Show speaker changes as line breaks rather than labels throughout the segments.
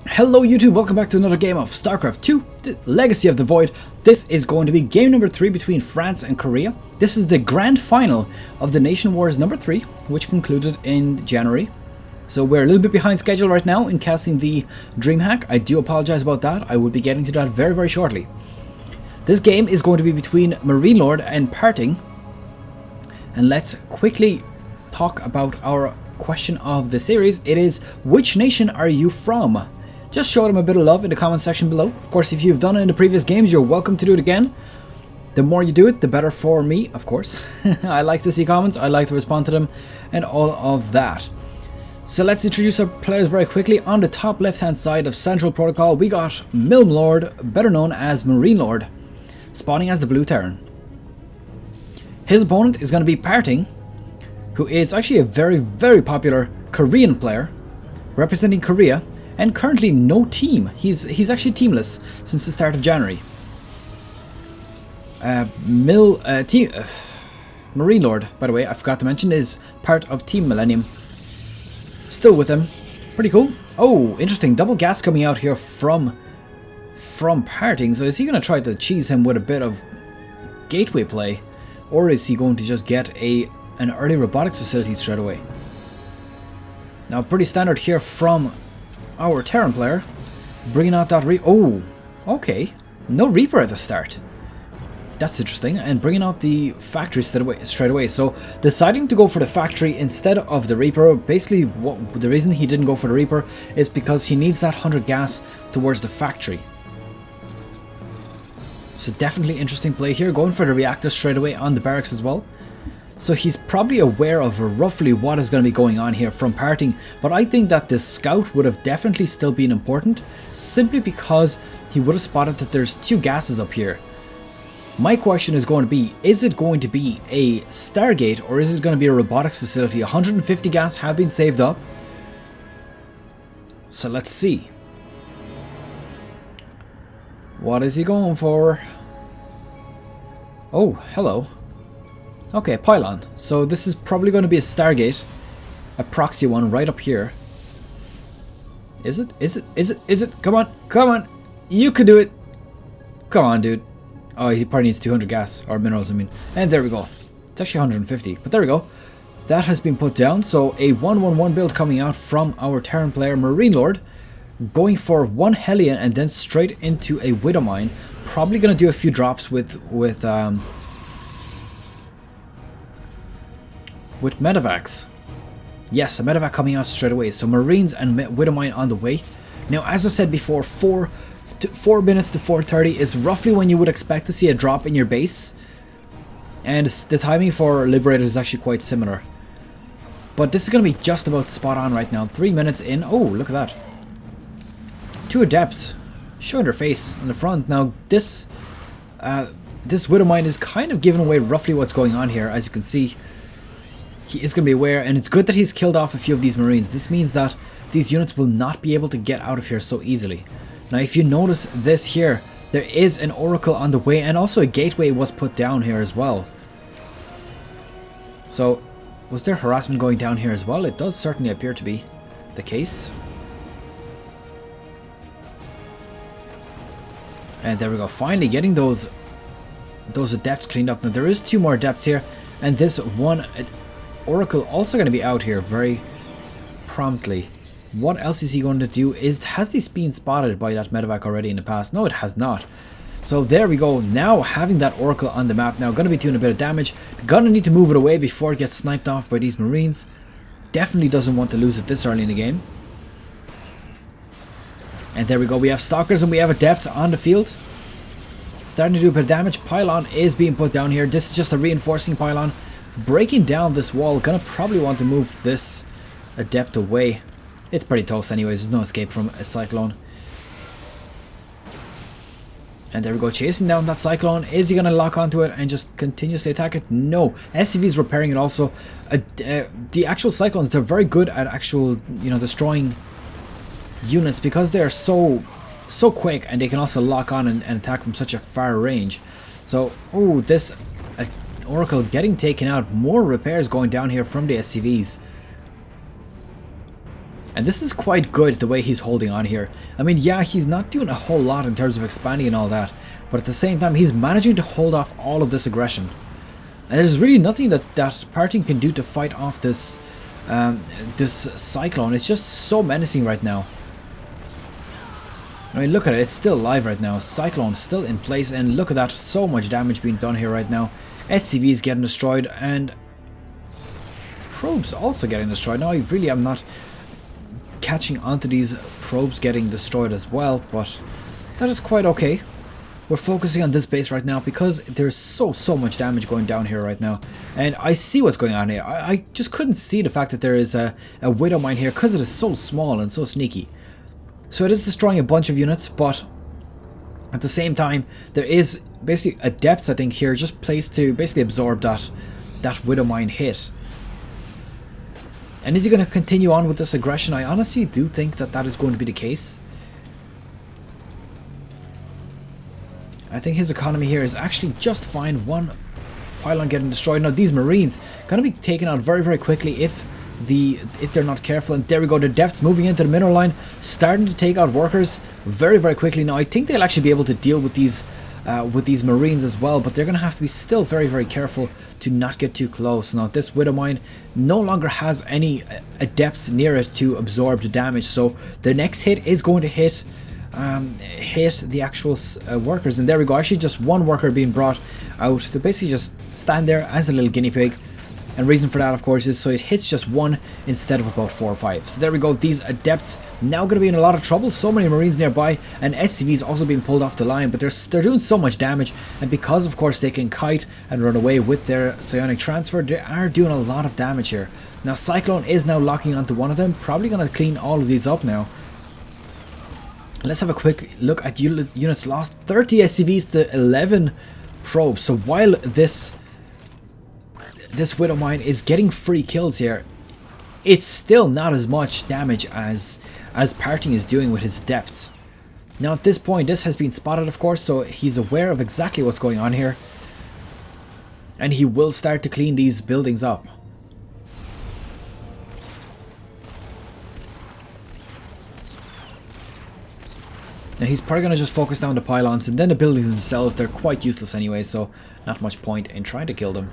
Hello YouTube, welcome back to another game of Starcraft 2, the Legacy of the Void. This is going to be game number 3 between France and Korea. This is the grand final of the Nation Wars number 3, which concluded in January. So we're a little bit behind schedule right now in casting the DreamHack. I do apologize about that. I will be getting to that very shortly. This game is going to be between MarineLorD and PartinG. And let's quickly talk about our question of the series. It is, which nation are you from? Just show them a bit of love in the comment section below. Of course, if you've done it in the previous games, you're welcome to do it again. The more you do it, the better for me, of course. I like to see comments, I like to respond to them, and all of that. So let's introduce our players very quickly. On the top left-hand side of Central Protocol, we got MarineLorD, better known as MarineLorD, spawning as the blue Terran. His opponent is going to be PartinG, who is actually a very popular Korean player, representing Korea. And currently no team. He's actually teamless since the start of January. MarineLorD, by the way, I forgot to mention, is part of Team Millennium. Still with him. Pretty cool. Oh, interesting. Double gas coming out here from PartinG. So is he going to try to cheese him with a bit of gateway play? Or is he going to just get an early robotics facility straight away? Now, pretty standard here from our Terran player, bringing out that oh, okay, no Reaper at the start. That's interesting, and bringing out the factory straight away. So deciding to go for the factory instead of the Reaper. Basically, the reason he didn't go for the Reaper is because he needs that 100 gas towards the factory. So definitely interesting play here, going for the reactor straight away on the barracks as well. So he's probably aware of roughly what is going to be going on here from PartinG, but I think that this scout would have definitely still been important, simply because he would have spotted that there's 2 gases up here. My question is going to be, is it going to be a Stargate or is it going to be a robotics facility? 150 gas have been saved up. So let's see. What is he going for? Oh, hello. Okay, pylon. So this is probably going to be a Stargate, a proxy one right up here. Is it? Is it? Is it? Is it? Come on, come on. You can do it. Come on, dude. Oh, he probably needs 200 gas, or minerals, I mean. And there we go. It's actually 150, but there we go. That has been put down. So a 1-1-1 build coming out from our Terran player, MarineLorD, going for 1 Hellion and then straight into a Widow Mine. Probably going to do a few drops with medevacs. Yes, a medevac coming out straight away. So Marines and Widow Mine on the way. Now, as I said before, 4 minutes to 4:30 is roughly when you would expect to see a drop in your base. And the timing for Liberator is actually quite similar. But this is going to be just about spot on right now. 3 minutes in. Oh, look at that. 2 Adepts showing their face on the front. Now, this Widow Mine is kind of giving away roughly what's going on here, as you can see. He is going to be aware, and it's good that he's killed off a few of these Marines. This means that these units will not be able to get out of here so easily. Now, if you notice this here, there is an Oracle on the way, and also a gateway was put down here as well. So, was there harassment going down here as well? It does certainly appear to be the case. And there we go, finally getting those Adepts cleaned up. Now, there is 2 more Adepts here, and this one Oracle also going to be out here very promptly. What else is he going to do? Has this been spotted by that medevac already in the past? No, it has not. So there we go. Now having that Oracle on the map now, going to be doing a bit of damage. Going to need to move it away before it gets sniped off by these Marines. Definitely doesn't want to lose it this early in the game. And there we go. We have Stalkers and we have Adepts on the field. Starting to do a bit of damage. Pylon is being put down here. This is just a reinforcing pylon. Breaking down this wall. Gonna probably want to move this Adept away. It's pretty toast anyways. There's no escape from a Cyclone. And there we go. Chasing down that Cyclone. Is he gonna lock onto it and just continuously attack it? No. SCV's repairing it also. The actual Cyclones, they're very good at actual, destroying units because they're so quick, and they can also lock on and attack from such a far range. So, oh, this Oracle getting taken out. More repairs going down here from the SCVs. And this is quite good the way he's holding on here. I mean, yeah, he's not doing a whole lot in terms of expanding and all that, but at the same time he's managing to hold off all of this aggression. And there's really nothing that PartinG can do to fight off this this cyclone. It's just so menacing right now. I mean, look at it, it's still alive right now. Cyclone still in place, and look at that, so much damage being done here right now. SCV is getting destroyed, and probes also getting destroyed. Now I really am not catching onto these probes getting destroyed as well, but that is quite okay. We're focusing on this base right now because there's so much damage going down here right now, and I see what's going on here. I just couldn't see the fact that there is a widow mine here because it is so small and so sneaky. So it is destroying a bunch of units, but at the same time there is basically a depth, I think, here just placed to basically absorb that widow mine hit. And is he going to continue on with this aggression? I honestly do think that is going to be the case. I think his economy here is actually just fine. One pylon getting destroyed. Now these Marines going to be taken out very quickly if they're not careful. And there we go, the depths moving into the mineral line, starting to take out workers very quickly. Now I think they'll actually be able to deal with these Marines as well, but they're going to have to be still very careful to not get too close. Now this widow mine no longer has any adepts near it to absorb the damage, so the next hit is going to hit the actual workers. And there we go, actually just one worker being brought out to basically just stand there as a little guinea pig. And reason for that, of course, is so it hits just one instead of about 4 or 5. So there we go, these adepts now going to be in a lot of trouble. So many Marines nearby, and SCVs also being pulled off the line, but they're doing so much damage. And because, of course, they can kite and run away with their psionic transfer, they are doing a lot of damage here. Now Cyclone is now locking onto one of them, probably going to clean all of these up now. Let's have a quick look at units lost. 30 SCVs to 11 probes. So while this widow mine is getting free kills here, it's still not as much damage as PartinG is doing with his depths. Now at this point, this has been spotted, of course, so he's aware of exactly what's going on here, and he will start to clean these buildings up. Now he's probably going to just focus down the pylons, and then the buildings themselves, they're quite useless anyway, so not much point in trying to kill them.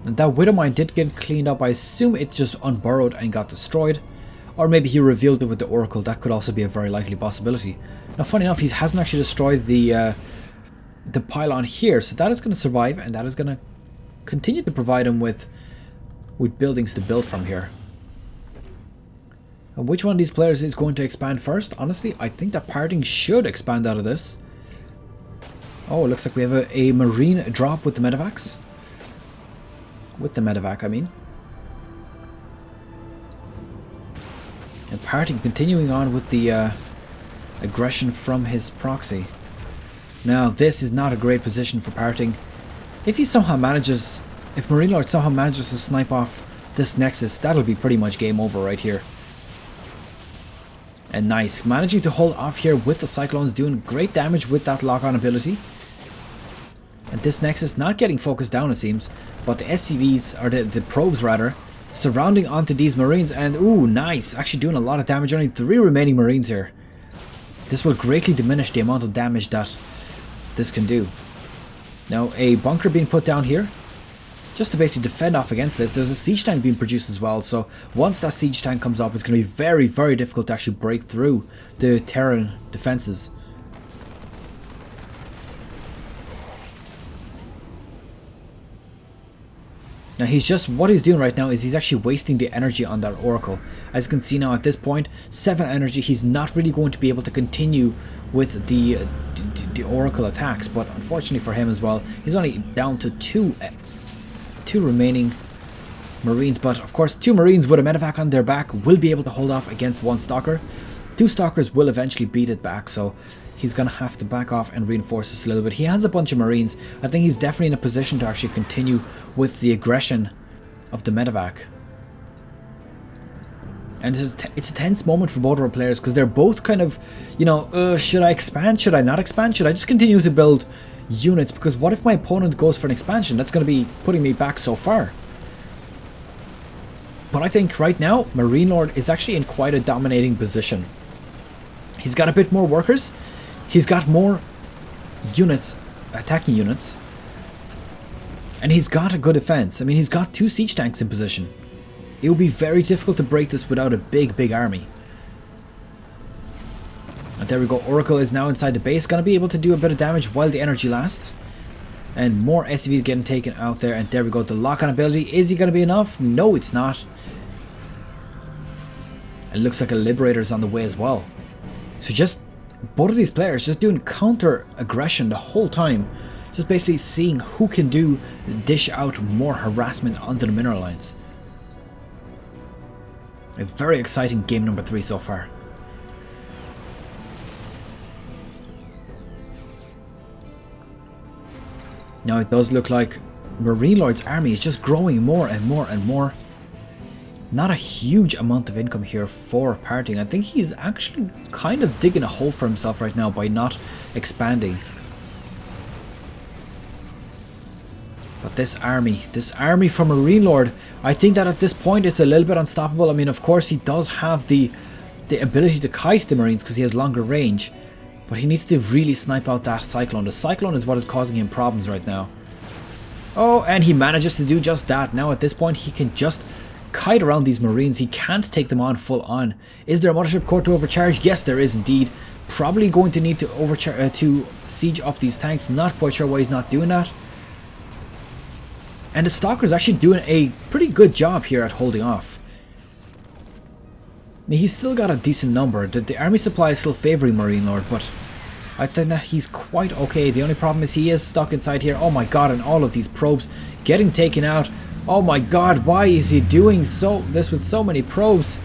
And that widow mine did get cleaned up. I assume it just unburrowed and got destroyed. Or maybe he revealed it with the oracle. That could also be a very likely possibility. Now funny enough, he hasn't actually destroyed the pylon here, so that is going to survive, and that is going to continue to provide him with buildings to build from here. And which one of these players is going to expand first? Honestly, I think that PartinG should expand out of this. Oh, it looks like we have a marine drop with the medevacs. With the medevac, I mean. And PartinG continuing on with the aggression from his proxy. Now, this is not a great position for PartinG. If he somehow manages... If MarineLorD somehow manages to snipe off this Nexus, that'll be pretty much game over right here. And nice. Managing to hold off here with the Cyclones, doing great damage with that lock-on ability. And this Nexus not getting focused down, it seems. But the SCVs, or the probes rather, surrounding onto these Marines. And ooh, nice. Actually doing a lot of damage. Only 3 remaining Marines here. This will greatly diminish the amount of damage that this can do. Now, a bunker being put down here, just to basically defend off against this. There's a siege tank being produced as well, so once that siege tank comes up, it's going to be very difficult to actually break through the Terran defenses. Now what he's doing right now is he's actually wasting the energy on that Oracle. As you can see now at this point, 7 energy, he's not really going to be able to continue with the Oracle attacks, but unfortunately for him as well, he's only down to 2 remaining Marines, but of course 2 Marines with a medevac on their back will be able to hold off against 1 Stalker. 2 Stalkers will eventually beat it back, so he's going to have to back off and reinforce this a little bit. He has a bunch of Marines. I think he's definitely in a position to actually continue with the aggression of the medevac. And it's a tense moment for both of our players, because they're both kind of, you know, should I expand? Should I not expand? Should I just continue to build, units, because what if my opponent goes for an expansion? That's going to be putting me back so far. But I think right now, MarineLorD is actually in quite a dominating position. He's got a bit more workers. He's got more units, attacking units. And he's got a good defense. I mean, he's got 2 siege tanks in position. It would be very difficult to break this without a big army. And there we go. Oracle is now inside the base. Going to be able to do a bit of damage while the energy lasts. And more SCVs getting taken out there. And there we go. The lock-on ability. Is he going to be enough? No, it's not. It looks like a Liberator's on the way as well. So just both of these players just doing counter aggression the whole time. Just basically seeing who can dish out more harassment onto the mineral lines. A very exciting game number 3 so far. Now it does look like MarineLorD's army is just growing more and more and more. Not a huge amount of income here for PartinG. I think he's actually kind of digging a hole for himself right now by not expanding. But this army from MarineLorD, I think that at this point it's a little bit unstoppable. I mean, of course he does have the ability to kite the Marines because he has longer range. But he needs to really snipe out that Cyclone. The Cyclone is what is causing him problems right now. Oh, and he manages to do just that. Now at this point he can just kite around these Marines. He can't take them on full on. Is there a Mothership Core to overcharge? Yes, there is indeed. Probably going to need to to siege up these tanks. Not quite sure why he's not doing that. And the Stalker's actually doing a pretty good job here at holding off. I mean, he's still got a decent number. The army supply is still favouring MarineLorD, but I think that he's quite okay. The only problem is he is stuck inside here. Oh my god, and all of these probes getting taken out. Oh my god, why is he doing this with so many probes?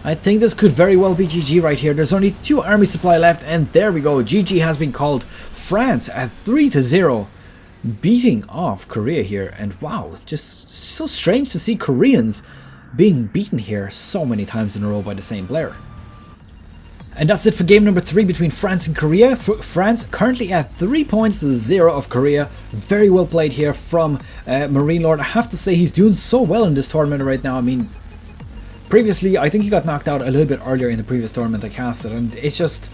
I think this could very well be GG right here. There's only 2 army supply left, and there we go. GG has been called. France at 3-0. Beating off Korea here, and wow, just so strange to see Koreans being beaten here so many times in a row by the same player. And that's it for game number 3 between France and Korea. France currently at 3 points to the 0 of Korea. Very well played here from MarineLorD. I have to say he's doing so well in this tournament right now. I mean, previously I think he got knocked out a little bit earlier in the previous tournament I casted, and it's just,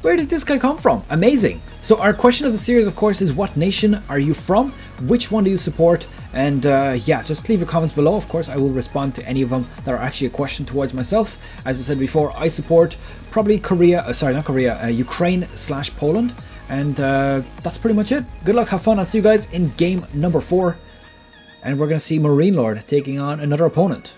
where did this guy come from? Amazing. So our question of the series, of course, is what nation are you from? Which one do you support? And yeah, just leave your comments below. Of course, I will respond to any of them that are actually a question towards myself. As I said before, I support probably Korea, sorry, not Korea, Ukraine/Poland. And that's pretty much it. Good luck, have fun. I'll see you guys in game number 4. And we're going to see MarineLorD taking on another opponent.